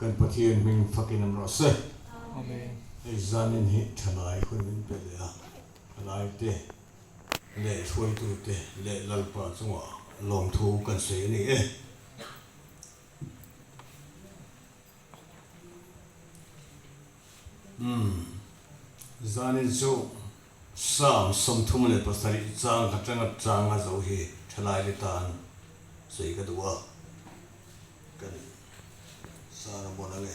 กันปะเทียนมิงฟักินน้ำรสเซ่อาเมนไอ้จานินหิทลายคนมินเป็นเลยทลายเตะเละช่วยตัวเตะเละลัลปาจังหวะลงทูกันเสียนี่จานินโจสามสมทุมเลยภาษาอีจางขัดจังจางอาเจ้าเฮทลายลิตานเสียกันตัวกันสารบนอะไร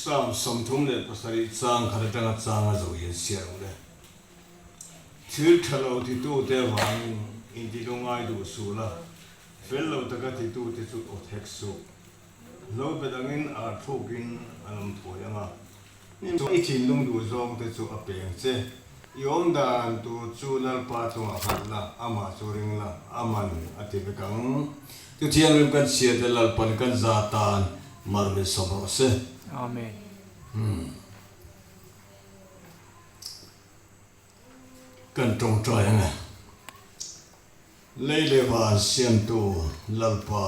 สามสมทุมเลยภาษาอีจางขัดจังจางอาเจ้าเฮเสียเลยชื่อทะเลาที่ตู้เตวังอินที่ลงไอดูสูละเฟลเราตะกัที่ตู้ที่สุดอดเฮกสูเราไปดังอินอาทุกินอันนั้นถอยยังอ่ะนี่ตัวอีชินลงดูซองที่สุดอเปียงเจยอมดานตัวจูนัลปาตัวหันละอามาจูริงละอามันอธิบกังตัวที่ยังเริ่มกันเสียแต่ลัลปันกันซาตานมารมิสมรสอาเมนกันตรงใจยังไงเลยว่าเสียมตัวลัลปา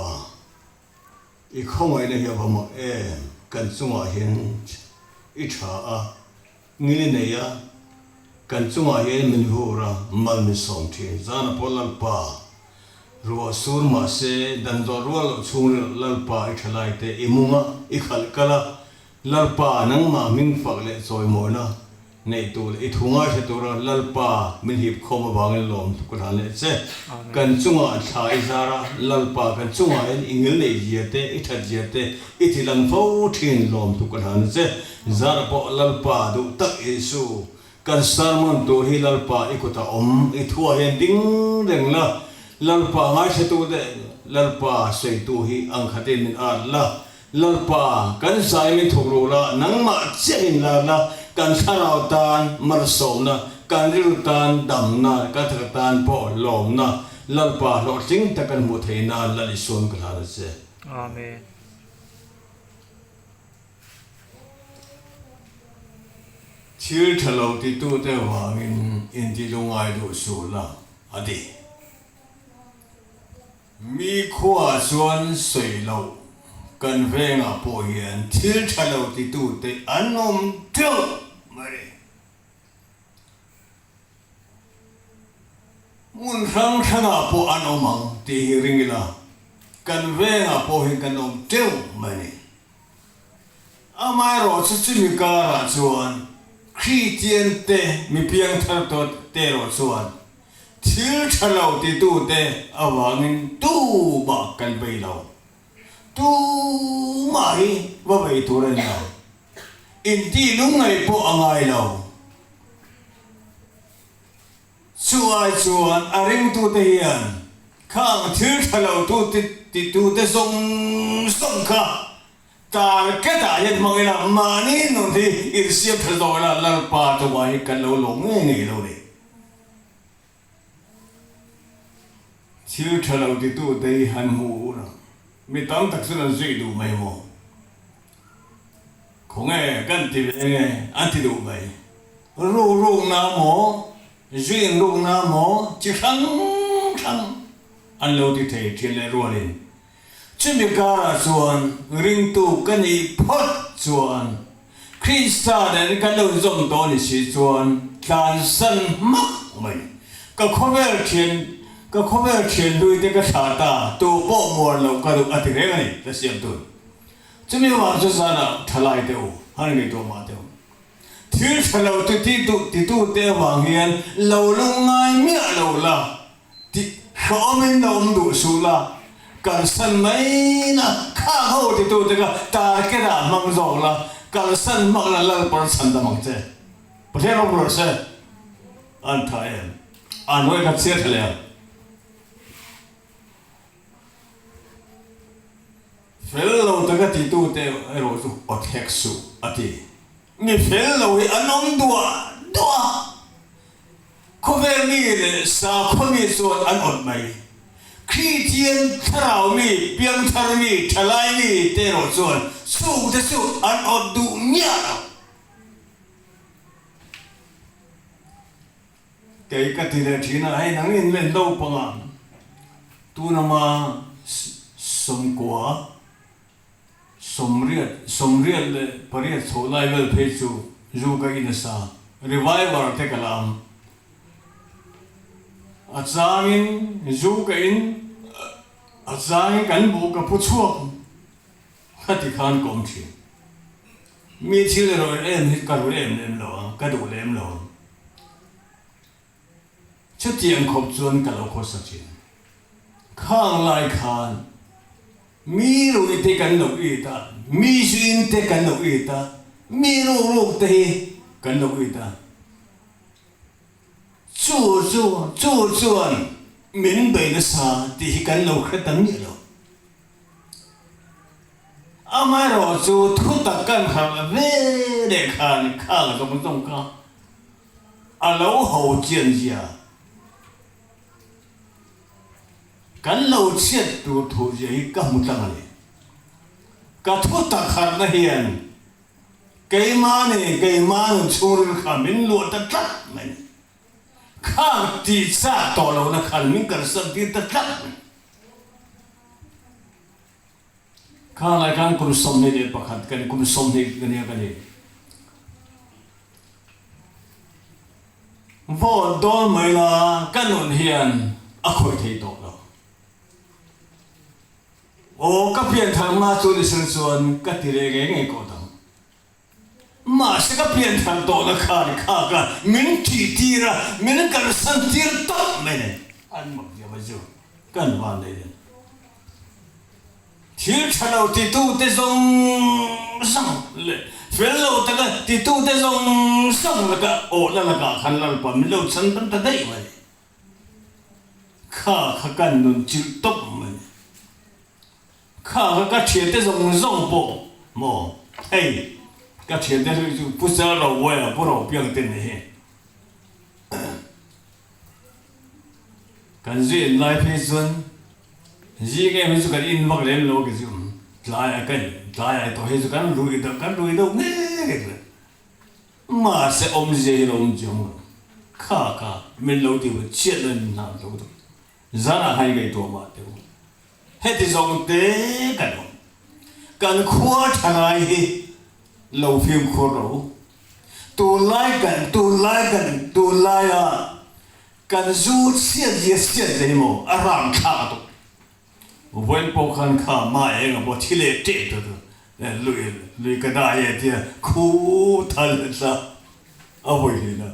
อีกข้องไว้ในยาบมากันสงอาเห็นอิจฉางี้เนี่ยกันสงอาเห็นมันหัวระมันไม่สมทีจานพอลัลปารัวสูรมาเสดันจอรัวสูรลัลปาอิจฉาเตอิมุงะอิขลกละลัลปานังมามิงฟักเลซอยโมนะในตัวอิทุงอาเชตัวลัลปามินหิบข้อมาบางลมทุกท่านเลยเสกันสงอาชาอิจาระลัลปากันสงอาเห็นอิงเลเยเตอิทัดเยเตอิทิลังฟูทินลมทุกท่านเสจารพอลัลปาดูตักเอซูกันสารมันตัวฮิลัลปาอิกุตาอิทัวเห็นดิ้งเด้งละลัลปาง่ายเชตัวเดลัลปาเสยตัวฮิอังคติมินอาละลัลปากันสายมิทุกรูละนังมาเจนละกันสาราวตานมารสมนะกันริรุตานดำนะกันทักตานปอลมนะลัลปาหลอดจิงตะกันมุทัยนาลลิส่วนกันหาเสอาเมนชื่อทะเลาะที่ตัวเตวางินอินที่ลงไอดูสูละอดีมีขวาส่วนสวยเหลากันเวงอาปอยนชื่อทะเลาะที่ตัวเตอันนมเท่ามาเลยมุนรังทั้งอาปออันนมังที่ฮิริงละกันเวงอาปอยกันนมเท่ามาเลยอามาโรสจิมิการาส่วนคริสเตียนเตมีเพียงทั้งตัวเตโรส่วนที่ทะเลาะที่ตัวเตอวางินตู้บักกันไปแล้วตู้ไม่ว่าไปตัวนั้นแล้วอินที่ลุงไงพวกอะไรแล้วส่วนอาริงตัวเตียนข้างที่ทะเลาะตัวที่ตัวเตส่งข้าตาแค่ตายันมองละมานี่นู่นที่อิสเซียพระโตละลัลปาตัวให้กันเราลงเงี้ยเราเลยชื่อทะเลาะที่ตัวได้หันหูนะไม่ต้องตักสุนันซีดูไม่หมดคงไงกันที่เป็นไงอันที่ดูไม่รู้น้ำหมอจีนรู้น้ำหมอจิขังอันเราที่เทที่เลยรัวเลยชิมิการาส่วนริงตูกันอีพอดส่วนคริสต์เดนกันเราจงตัวนี้สิส่วนการสันมักไม่ก็ข้อเวลเทียนด้วยที่กษัตริย์ตัวพ่อมัวเราก็ดูอัติเรื่องนี้จะเสียงตัวจะมีวันสุดสันทลายเดียวฮันนี่ตัวมาเดียวที่เราที่ตัวเดียววางเงินเราลงไงเมียเราละที่เขาไม่นอนดูสุละกันสันไม่นะข้าเขาที่ตัวเด็กตาแค่ด่ามังจงละกันสันมังละละปนสันดามังเจประเทศเราบริสุทธิ์อันไทยอันไว้กับเสียทะเลเฟลเราตะกัที่ตัวเด็กเราสุอดเฮกสุอดีมีเฟลเราให้อันนั้นดัวเขาเวมีเลยสาเขามีส่วนอันอดไหมคริสเตียนทราวมีเพียงทรมีทลายมีเตโรส่วนสู้อันอดดูเนี่ยแกก็ที่เรื่องที่น่ะให้นังอินเล่นโลปังตัวน่ะมาส sum kwa sum riat le pariat cholai vel phe chu zu ka in sa revival te kalam achangin zu ka in achangin kan bu ka pu chuak khati khan kom thi mi thil ro em hit ka ro em lo ka du lem lo chu tiang khop chuan ka lo kho sa chin khang lai khan mi ro te kan lo i ta mi sin te kan lo i ta mi ro te kan lo i ta chu min bei na sa ti kan lo kha tan ni lo amaro chu thu ta kan kha ve de khan kha la zong zong ka a lo ho jian jia kan lo chiat tu thu je ka mu tang le ka thu ta khan na hian cái má nó chua được cả mình luộc tất tất mình khang thì xa tỏ lâu nó khăn mình cần sân thì tất tất khang lại khang cũng sống này để bạc hạt cái cũng sống này cái này vô đôi mấy là cái nón hiền khôi thấy tốt rồi ô các phiền thằng mà chú đi sân xuân các tỷ lệ cái ngày cổ đó mà sẽ có biến thành tổ là khá cả mình chỉ ra mình cần sân tiệt tốt mình ăn mặc gì bây giờ cần vào đây thiếu chả đâu thì tu tới dòng sông lệ phải lâu ta cái thì tu tới dòng sông là cả ổ là cả khăn là bỏ mình lâu sân vẫn ta đấy mà khá cần luôn chịu tốt mình khá cái chuyện tới dòng bộ mồ hey các chuyện đấy là不是老外啊，不老病的呢。กันสิไลฟ์เพจส่วนยี่แกมันสุกันอินวักเล่นโลกสิลายกันลายตัวเฮสุกันลุยดอกเนี่ยมาเสอมเจลอมจงข้ามันโลดีว่าเชื่อเลยนะโลกจาระให้ไงตัวมาเดียวเฮ็ดที่ส่งเตะกันขวดอะไรlâu phim khổ rấu tu lai à cần du xiết gì mà ram khá tu vẫn bao khăn khá mà em bảo thi lệ chết rồi lùi cái đại ấy thì khu thân là vậy nè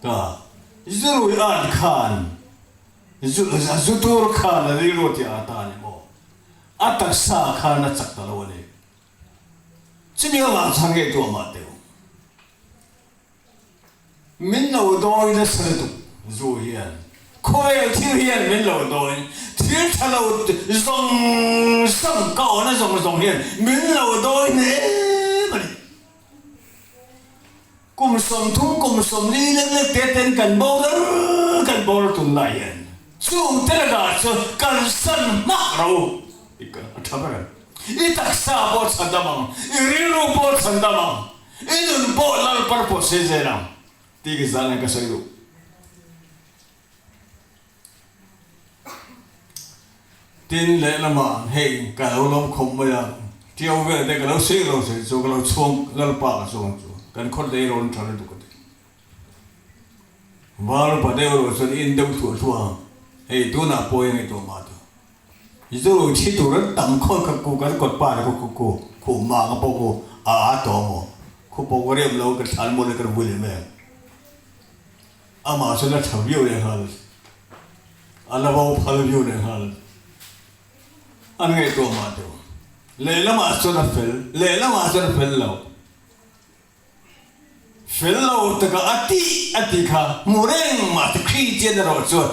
cả rồi ăn khan rồi tu khan là đi rồi thì ăn ta này mà ăn sa khan là chắc là vậy chỉ biết làm sang cáiตัวmà đều mình lâu đôi là sao được rồi hiện coi thiếu hiện mình lâu đôi thiếu thà lâu dòng sông cao nó dòng hiện mình lâu đôi nè mà cùng sống đi lên tên cần bao tuần này hiện chung thế là cả cần sân mắc rồi cái thằng này itaksa bot sandamang iriru bot sandamang inun bot lal parpo sezenam tiga zalan ka sayo tin le lama hey ka lo lom khom ba tiaw ve de ka lo se so ka lo chong lal pa ka so kan khot de ron thar du ka war pa de ro so in deu thua hey tu na poi ngai to ma rồi chỉ tụi nó tầm con các cô cái cột ba này cô mà các cô to mà cô cái điểm lâu cái sản mua cái vui lên mà sao nó thằng yêu này hả là bao phật yêu này hả anh nghe tôi mà tôi lấy lắm mà sao nó phèn lâu tất cả ati cả mua đen mà thì khi chơi rồi rồi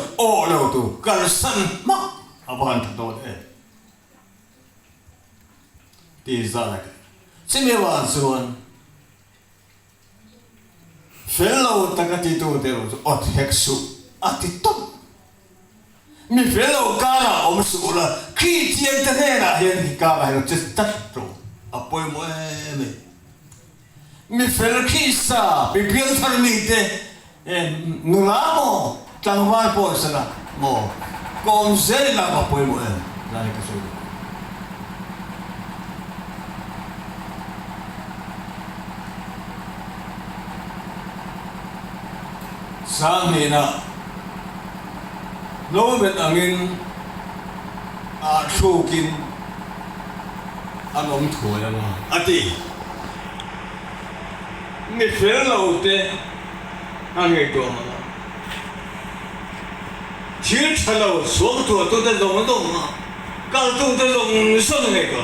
lâu tôi cần sân mắc abang thadot ti zalak chimewan suan fellow takati tu dero ot heksu atitop mi fellow kara omsula khi tien tenera hian kara hero tat ro apoi mo mi fellow kisa mi piel thar mi te nulamo tangwai po sana mo con dễ là vào quê mỗi em ra đây cái số sáng này nè lâu bên angin thu kinh anh ông thổi à mà đi người phèn lâu thế anh nghe tôi mà thiếu chả lâu số tuổi tôi đã dùng mà cao trung đã dùng sân này cơ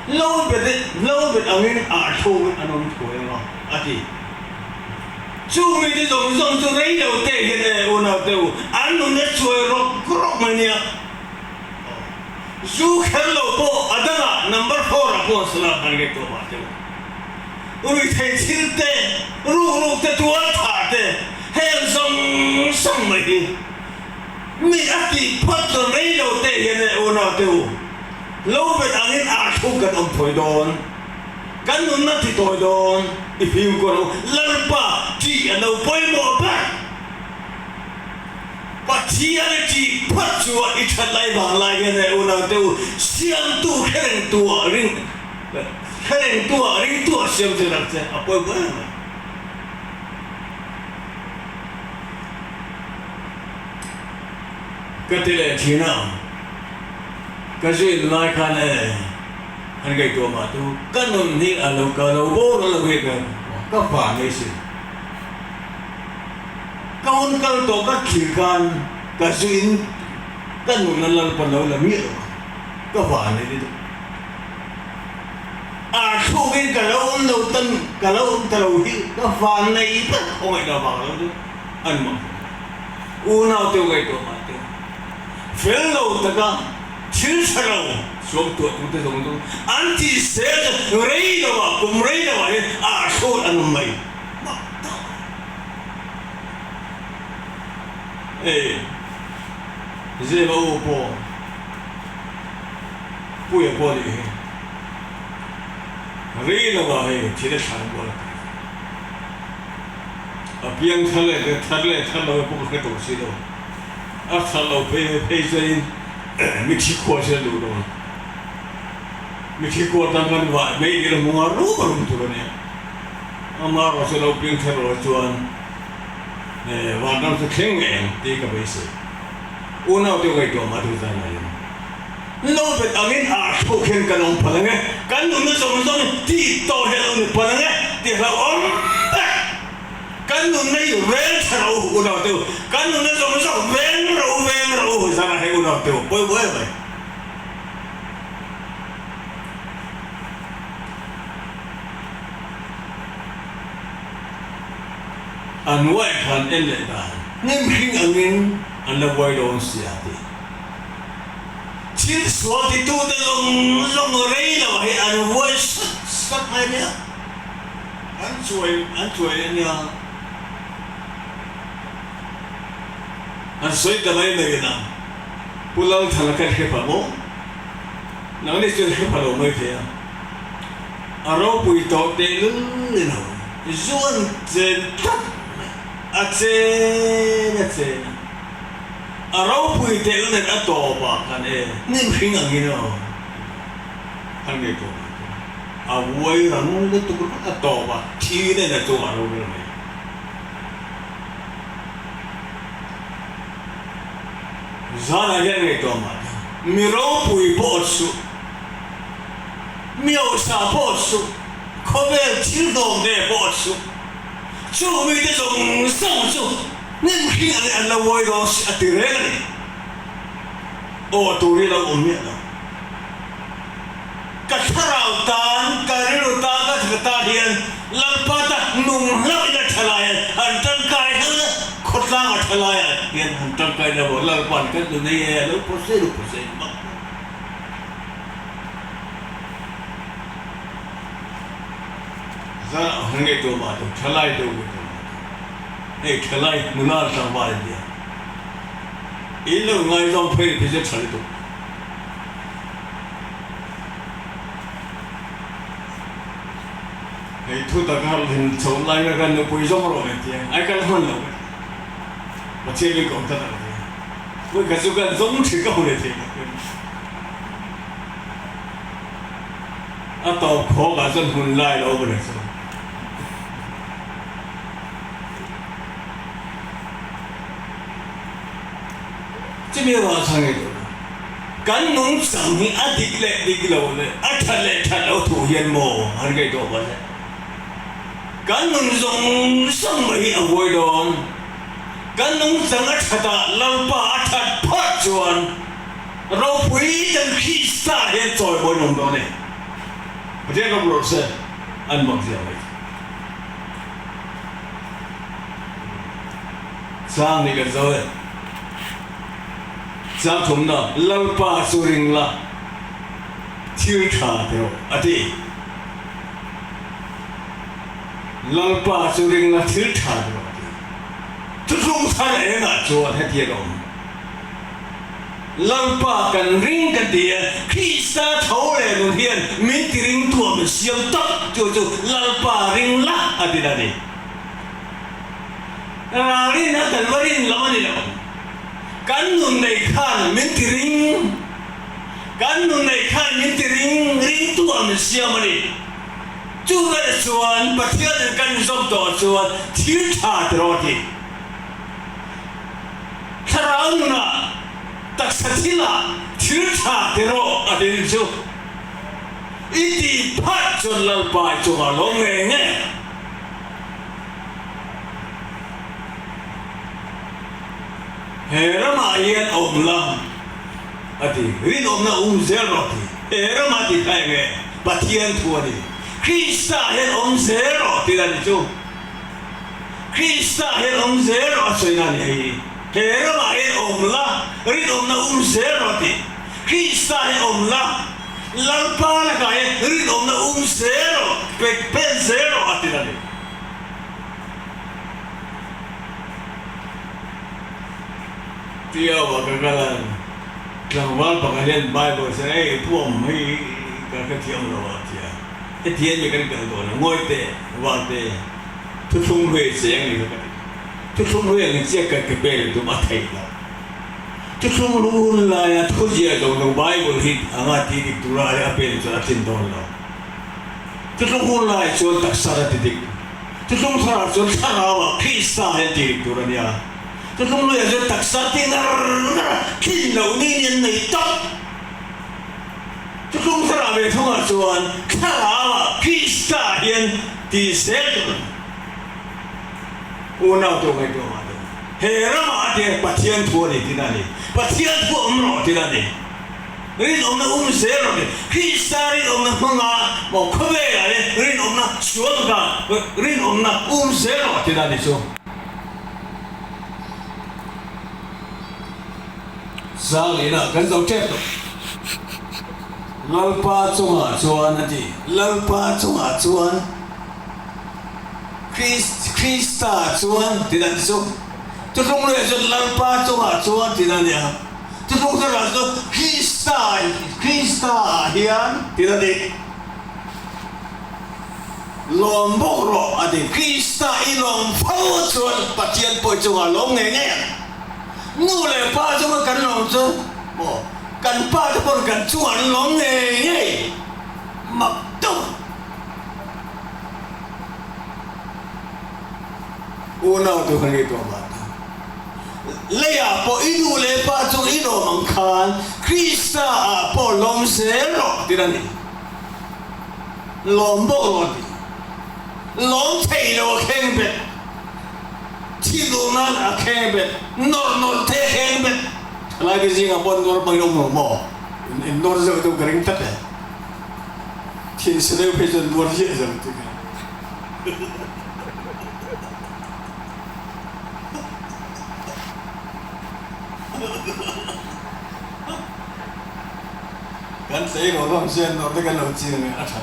lâu bên angin thu anh ông thổi mà đi chú mình đi dùng cho đấy đầu tiên cái này ôn nào tiêu anh nó nhất chơi rock mà nhỉ chú khéo lâu bộ ở đó number 4 là bộ sờ anh cái tôi bảo tiêu ui thấy chín tê ru tê tua thả tê hay dùng sông mày đi mình ăn thì phát cho đấy đầu tiên cái này ôn nào tiêu lâu bên anh thu cái ông thổi đòn kan nun na ti toy don ifim ko no lalpa ti ano poi mo pa ti ana ti pat chu I thalai bang lai ge ne una teu siam tu khen tu ring tu siam te rak te apoi ba ka te le thi na ka ji lai khan e anh cáiตัวmà tu cái nôn thì à lâu cờ lâu bố nó là việc rồi các phản ấy gì con tổ các chỉ can các duyên cái nôn nó là phần lâu là miệng các phản ấy đi thu cái lâu tân cả lâu thì các phản này không phải là bảo đâu chứ anh mà u nào tiêu cáiตัวmà tiêu phèn lâu tất cả chín sáu lâu xuống tuổi chúng ta dùng tôi anti state rei đâu cũng rei đâu ấy số anh mày dễ mà ô po bùi po đi rei đâu ấy chỉ để sản xuất biếng thằng lệ cũng cái tổ chức đâu thằng lệ phải dây Mexico sẽ đủ rồi Mexico tăngกันว่าไม่ดีละมัวรู้ก็รู้ตัวเนี่ยอามาเราจะเราเพียงแค่เราชวนว่าเราจะแข่งเองตีกับไปสิอุณเอาตัวไอ้ตัวมาดูใจไหนเราเป็นอันนี้ทุกแข่งกันลงพลังไงกันอยู่ในสมองที่โตเห็นเราในพลังไงที่เรากันอยู่ในเวรเราอุณเอาตัวกันอยู่ในสมองเวรเราสารให้อุณเอาตัวป่วยไปอันว่าทันเอเลดานี่พิงอันนี้อันละวัยโดนเสียดีชิ้นส่วนที่ตัวจะลงเรียนว่าอันว่าสักไงเนี่ยอันช่วยเนี่ยอันสวยแต่ไม่เลยนะพูดแล้วทางการเขียนผ่านโม่นั่งนี่จะเขียนผ่านโม่ไม่เพียงอารมณ์ปุยโตเตลึนี่นะจวนเจ็ดอาเจนเราพูดเรื่องนั้นตัวบ้ากันนี่พิงอันนี้เนาะอันนี้ตัวเอาไว้รังนี่ตัวบ้าที่นี่นะตัวเราเนี่ยจานอะไรเนี่ยตัวมามีเราพูดบ่สุมีเอาชาบ่สุเขาเป็นชิ้นโตเนี่ยบ่สุchú mình đi dùng sông chú nên khi anh là vui đó từ đấy này tụi đi là ổn miệng đó cái thảo tan cái rượu tan cái ta điên làm ba ta nung lắm là thay lại anh chân cái nữa khốt lang ở thay lại hiện anh chân cái là bỏ làm bản cái từ này lúc có sẽ ra hàng ngày tôi mà tôi thay lại tôi thay lại muốn ăn sang bài gì ít lâu ngày trong phê thì sẽ thay tôi thu ta cái hình sống lại cái nó bùi rong rồi thì ai cái hơn rồi mà chơi đi cũng thật là với cái số gần giống chỉ câu này thì à tàu khó cả dân hùn lại đâu mà được sao chứ bây giờ sang cái cán nông sản thì ăn đi lâu này ăn thật lâu thủ hiền mồ ăn cái đó vậy cán nông dùng sang mấy ở ngoài đó cán nông sản ăn thật lâu pa ăn thật phát chuan rồi quý dân khi xa hiện rồi mỗi nông đó này bây giờ không rồi sẽ ăn bằng gì vậy sang này cái rồi sang thùng đó lâu pa suring la thiếu thà theo à đi lâu pa suring la thiếu thà theo chút không thay này ngã chùa hết thiệt rồi lâu pa cần ring cần tiền khi xa thấu lên luôn hiền mình thì ring tua mình siêu tốc cho lâu pa ring la à đi đây ring nó cần vào ring lắm đi đâu cán nung này khan mình thì ring cán nung này khan mình thì ring tua mình siêu mà đi chú cái chuan bắt thiệt là cán giống đó chuan thiếu thà rồi thì thằng nó tak satila thiếu thà rồi ở đây chú ít đi phát cho lâu bài cho họ lo nghe Hera yên ôm lắm, ati rin ôm na zero thì hera mà thì khai nghe, bắt thiên thua đi, Krista hiện ôm zero thì là gì chú, Krista hiện ôm zero rồi là gì, hera mà hiện ôm la, rin ôm na zero thì, Krista hiện ôm la, lalpa là cái rin ôm na zero, pen zero thì là gì. Tiaw kagalan lang wal pagalian Bible sa ay puam may kakatiyam lawa tiya etiyan may kanang do na ngoite wate tutung hui siyang ni kakati tutung hui ang siya kakapel do matay la tutung luhun la ya tujiya do ng Bible hit ang atidik turari apel sa atin don la tutung hun la so taksara tidik tutung sara so sarawa Krista tidik turani ya tôi không nói là đặc sắc tiếng khi đầu niên này tóc tôi không phải là về thông ở chuan khá là khi xa hiện thì sẽ u nào tôi hay tôi mà tôi hệ ra mà thì bắt thiên thua đi thế này bắt thiên thua ông nó thế này riêng ông nó sẽ rồi khi xa riêng ông nó không à một khối này riêng ông nó xuống cả riêng ông nó sẽ rồi thế này chứ sao vậy nào cái dấu chết rồi lalpa chung à chuan anh chị lalpa chung à chuan Krista chuan thì là sao tôi không nói là lalpa chung à chuan thì là gì tôi không nói là Krista hiền thì là gì lom bốc rồi anh chị Krista ilom phao chuan bắt chuyện bồi chung à lom nghe nu le pa cho mà cắn lòng chứ, cắn pa cho con cắn chuột lóng nghề mặc tông, nào tôi không nghe tôi mà, lấy à po inu le pa cho inu mang khan, Krista à po lom zero thì là gì, lom bộ rồi, lom thấy đâu khen bệt. Chỉ đồ nan à khen bệt, nor thế khen bệt, lại cái gì ngapon nor bằng nông mỏ, nor giờ tôi cái rinh tất này, thì sẽ đều phải dần buồn dễ dần thế này. Kan thấy nó làm gì nó cái đầu tiên này ăn sao?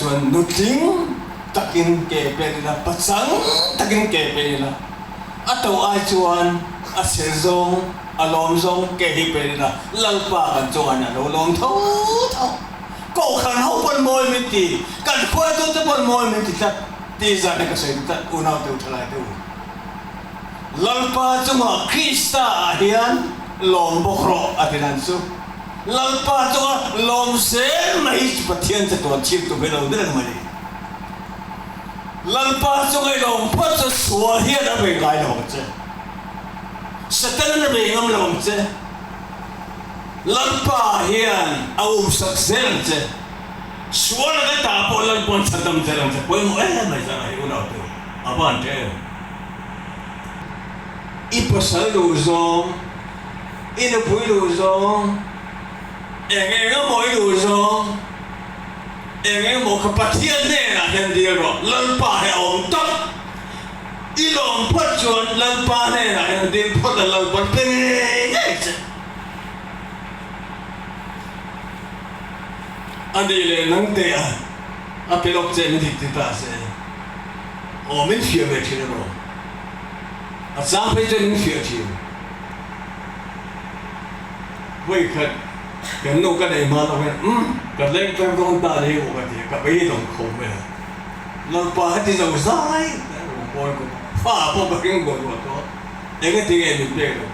Chuan nút chính takin kepe nila pasang takin kepe nila atau ai chuan a sezong alom zong kepe nila lalpa kan chuan na lolong thau ko khan ho pon moi mi ti kan khoi to te pon moi mi ti tat ti za na ka sei tat unau tu thalai tu lalpa chunga Krista hian lom bokro atinan su lalpa chunga lom se mai pathian cha to chim to belo de mani lalpa chunga lom phat cha suwa hian a be lai lo che satan na be ngam lom che lalpa hian au sak zen che suwa na ta po lalpon sadam che lam che poi mo mai sa ai una to abante ipasal lu zong ina pui lu zong enge moi lu zong enge mo kapatian ne na hen dia ro lalpa he om top ilom pat chuan lalpa ne na hen din phot la lalpa pe andi le nang te a pelok che ni dik ta se o min fia ve che ro a Sam37 phía chiều vậy khát cái nô cái này mà tao nghe cái lên cái con ta đi của cái gì cái bây giờ không về lần ba hết thì đâu sai bồi cũng pha bồi cái ngồi đó cái tiếng em biết được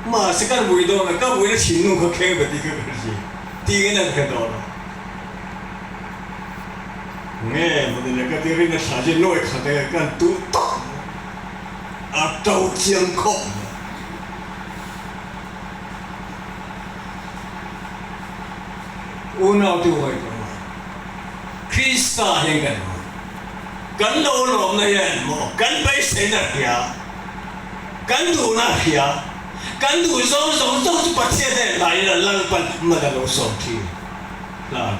mà sẽ cái buổi đó cái buổi nó chín nung cái khen về thì cái gì tiếng này cái đó nghe mà thì cái tiếng nó sao chứ nói cái tụt tóc à trâu chiên khổ u nào tiêu vậy mà Krista hiện cái đầu lồng này mà cái bấy xe này kìa cái đủ này kìa cái đủ giống cho bắt xe này lại là lăng pan mà đã lâu sống thì là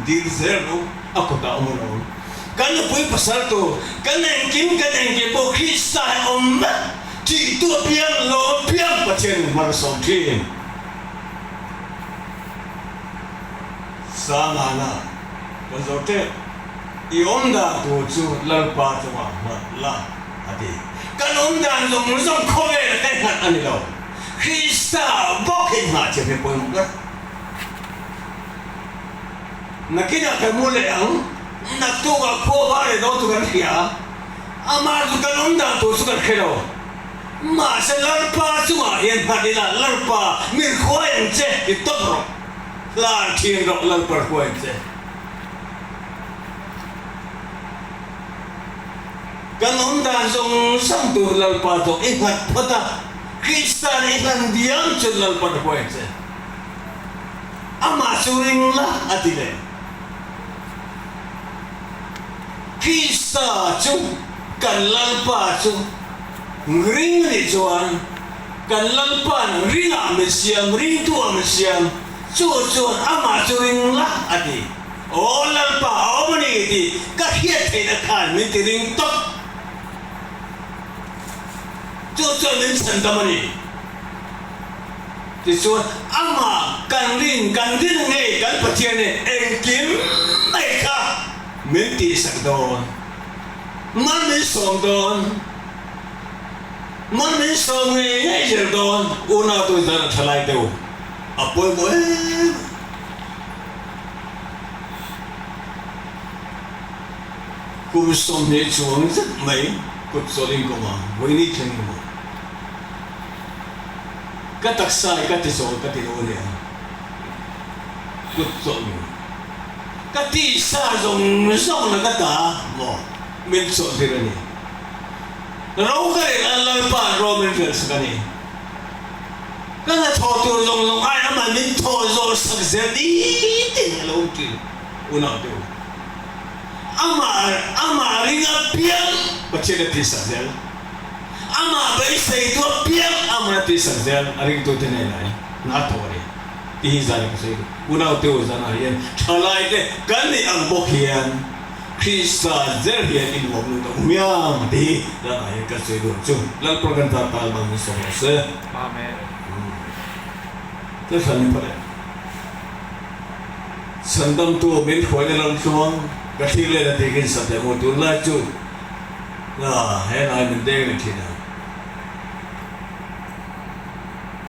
đi dễ luôn à cũng đã ông rồi cái nó bui pasal tu cái này kim bộ Krista ông chỉ tua piang lo piang bắt chân mà sống thì sang ana cái chỗ thế iom đã tu chu lal pa chu mà la adi cái ông đã dùng khôi là cái hạt anh đâu Krista bóc hình mà chỉ phải bôi một cái na cái nào cái mua lệ ông na tu ga ko ba le do tu ga khia ama tu ka nom da tu su ga khelo ma se lar pa chu ma hian pha la lar pa mir khoi ang che ti top ro la thien ro lar pa khoi che ka nom da song sang tu lar pa to e hat phata Krista ni han diam chu lar pa khoi che ama suring la atile Krista chu kan lalpa chu ring ni chuan kan lalpa ring a me siam ring tu a me siam chu ama chu ring la ati o lalpa o mani ti ka hiat the na khan mi ti ring top chu min san ta mani ti chu ama kan ring nge kan pathian ne en kim mai kha mình đi sang đồn, mình sống đồn, mình sống ngay giờ đồn, u nào tôi ra thay lại đâu, à bồi bồi, cũng sống ngay chuông rất mấy, cũng số linh của mà, với ní chân mà, cái đặc sai cái tỷ số cái tỷ lệ này, cũng số linh cái tí sa dùng là cái ta mà mình sợ gì rồi nè rau cái này là ba rau mình phải cái này cái này thọ tiêu dùng ai mà mình thọ rồi sắc dễ đi thì lâu chứ u nào tiêu ama ringa piang bacaan tí sắc dễ ama bây say tua piang ama tí sắc dễ ring tu thế này nát thôi thì ra cái gì u nào tiêu ra này yên trở lại cái này ăn bốc hiền Krista dễ hiền in một người đồng miang thì ra này cái gì được chứ lần program ta ta bằng số sẽ Amen. thế phần này sân tâm tu mình khỏi lên làm xuống cái gì lên là thì cái sắp tới một tuần lại chứ là hay là mình đây mình thì nào